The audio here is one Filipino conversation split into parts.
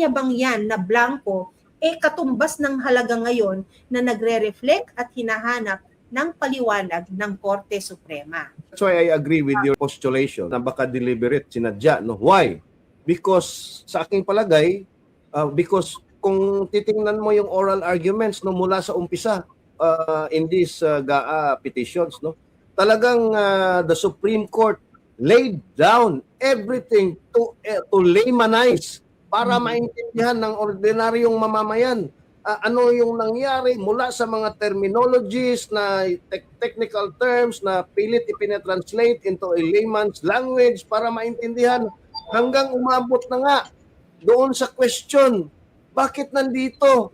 niya bang yan na blanco katumbas ng halaga ngayon na nagre-reflect at hinahanap ng paliwanag ng Korte Suprema? That's why I agree with your postulation na baka deliberate sinadya. No? Why? Because sa aking palagay, because kung titingnan mo yung oral arguments no, mula sa umpisa in these GAA petitions, no, talagang the Supreme Court laid down everything to laymanize para maintindihan ng ordinaryong mamamayan ano yung nangyari mula sa mga terminologies na technical terms na pilit ipinetranslate into a layman's language para maintindihan hanggang umabot na nga doon sa question, bakit nandito?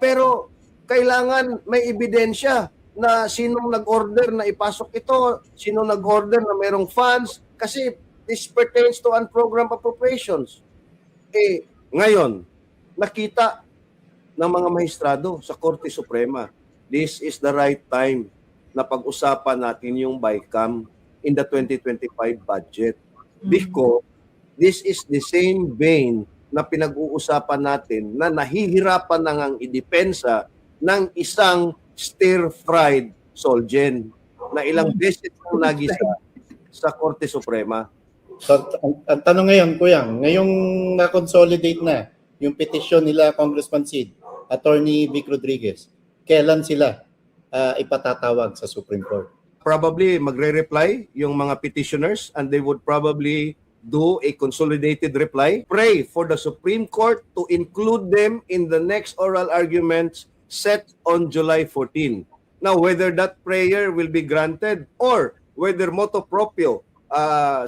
Pero kailangan may ebidensya na sinong nag-order na ipasok ito, sinong nag-order na merong funds, kasi this pertains to unprogrammed appropriations. Ngayon, nakita ng mga maestrado sa Korte Suprema, this is the right time na pag-usapan natin yung BICAM in the 2025 budget. Because this is the same vein na pinag-uusapan natin na nahihirapan na ngang idepensa ng isang stir-fried Solgen na ilang beses nang nagisa sa Korte Suprema. So, ang tanong ngayon, Kuya, ngayong na-consolidate na yung petition nila Congressman Sid, Attorney Vic Rodriguez, kailan sila ipatatawag sa Supreme Court? Probably magre-reply yung mga petitioners and they would probably do a consolidated reply. Pray for the Supreme Court to include them in the next oral arguments set on July 14. Now, whether that prayer will be granted or whether motu proprio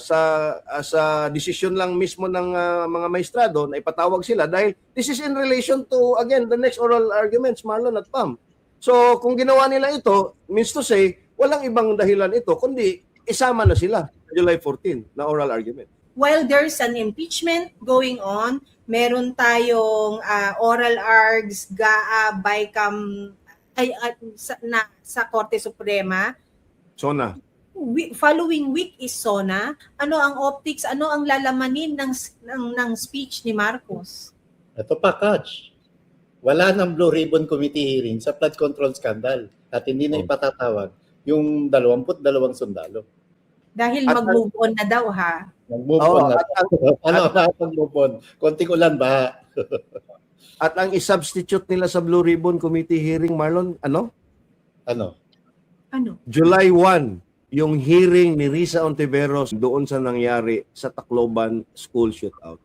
sa desisyon lang mismo ng mga maestrado na ipatawag sila dahil this is in relation to, again, the next oral arguments, Marlon at Pam. So, kung ginawa nila ito, means to say, walang ibang dahilan ito, kundi isama na sila July 14 na oral argument. While there's an impeachment going on, meron tayong oral args, GAA, BICAM sa Korte Suprema. SONA. Following week is SONA. Ano ang optics, ano ang lalamanin ng speech ni Marcos? Ito pa, Catch. Wala ng Blue Ribbon Committee hearing sa flood control scandal at hindi na ipatatawag yung 22 sundalo. Dahil mag-move on na daw, ha? Mag-move on na. Ano na mag-move on? Konting ulan ba? At ang i-substitute nila sa Blue Ribbon Committee hearing, Marlon, ano? Ano? July 1. Yung hearing ni Risa Ontiveros doon sa nangyari sa Tacloban school shootout.